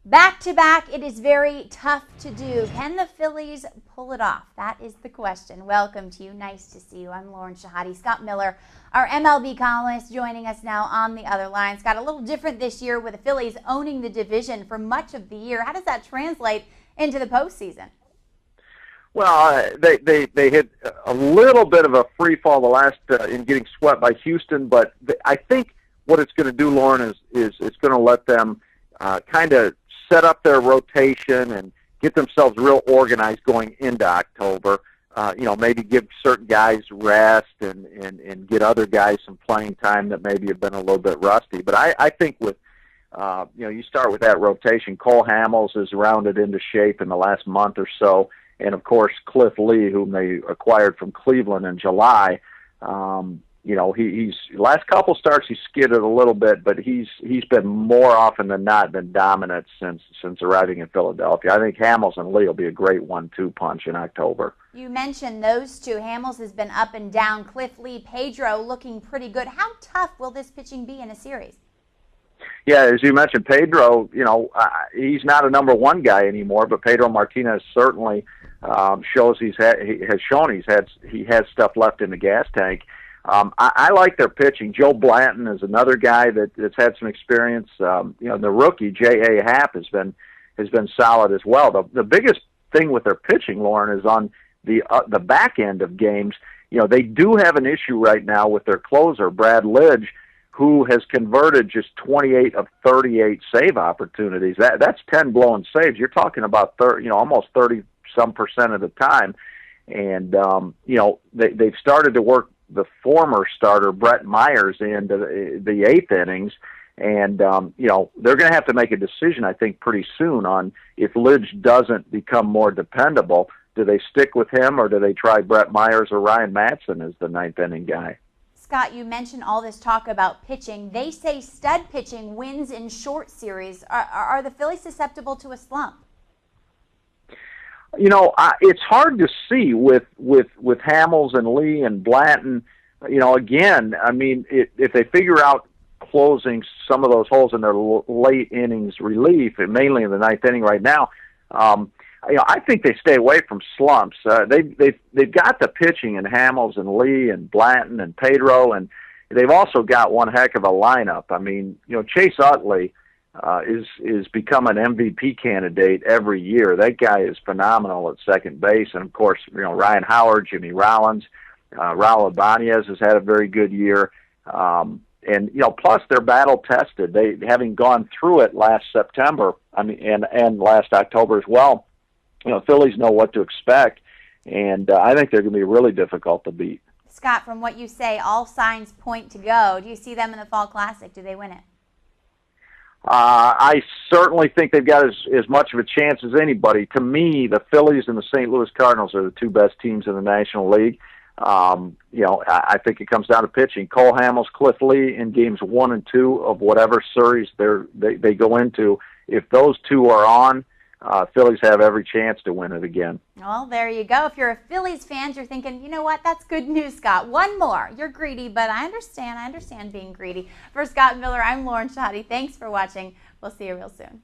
Back-to-back, it is very tough to do. Can the Phillies pull it off? That is the question. Welcome to you. Nice to see you. I'm Lauren Shehadi. Scott Miller, our MLB columnist, joining us now on the other line. Scott, a little different this year with the Phillies owning the division for much of the year. How does that translate into the postseason? Well, they hit a little bit of a free fall the last in getting swept by Houston, but I think what it's going to do, Lauren, is it's going to let them kind of set up their rotation and get themselves real organized going into October. Maybe give certain guys rest and get other guys some playing time that maybe have been a little bit rusty. But I think with you start with that rotation. Cole Hamels has rounded into shape in the last month or so. And, of course, Cliff Lee, whom they acquired from Cleveland in July, he's last couple starts he skidded a little bit, but he's been more often than not been dominant since arriving in Philadelphia. I think Hamels and Lee will be a great 1-2 punch in October. You mentioned those two. Hamels has been up and down. Cliff Lee, Pedro looking pretty good. How tough will this pitching be in a series? Yeah, as you mentioned, Pedro, he's not a number one guy anymore, but Pedro Martinez certainly shows he has stuff left in the gas tank. I like their pitching. Joe Blanton is another guy that's had some experience. The rookie J.A. Happ has been solid as well. The biggest thing with their pitching, Lauren, is on the back end of games. They do have an issue right now with their closer, Brad Lidge, who has converted just 28 of 38 save opportunities. That's 10 blown saves. You're talking about almost 30-some% of the time. And they've started to work the former starter Brett Myers into the eighth innings, and they're going to have to make a decision, I think, pretty soon on if Lidge doesn't become more dependable. Do they stick with him, or do they try Brett Myers or Ryan Madson as the ninth inning guy? Scott, you mentioned all this talk about pitching. They say stud pitching wins in short series. Are the Phillies susceptible to a slump? It's hard to see with Hamels and Lee and Blanton. Again, I mean, if they figure out closing some of those holes in their late innings relief, and mainly in the ninth inning right now, I think they stay away from slumps. They've got the pitching in Hamels and Lee and Blanton and Pedro, and they've also got one heck of a lineup. I mean, Chase Utley is become an MVP candidate every year. That guy is phenomenal at second base, and of course, Ryan Howard, Jimmy Rollins, Raul Ibanez has had a very good year. And plus they're battle tested. They having gone through it last September, and last October as well. Phillies know what to expect, and I think they're going to be really difficult to beat. Scott, from what you say, all signs point to go. Do you see them in the Fall Classic? Do they win it? I certainly think they've got as much of a chance as anybody. To me, the Phillies and the St. Louis Cardinals are the two best teams in the National League. I think it comes down to pitching. Cole Hamels, Cliff Lee in games 1 and 2 of whatever series they go into. If those two are on, Phillies have every chance to win it again. Well, there you go. If you're a Phillies fan, you're thinking, you know what, that's good news, Scott. One more. You're greedy, but I understand being greedy. For Scott Miller, I'm Lauren Shehadi. Thanks for watching. We'll see you real soon.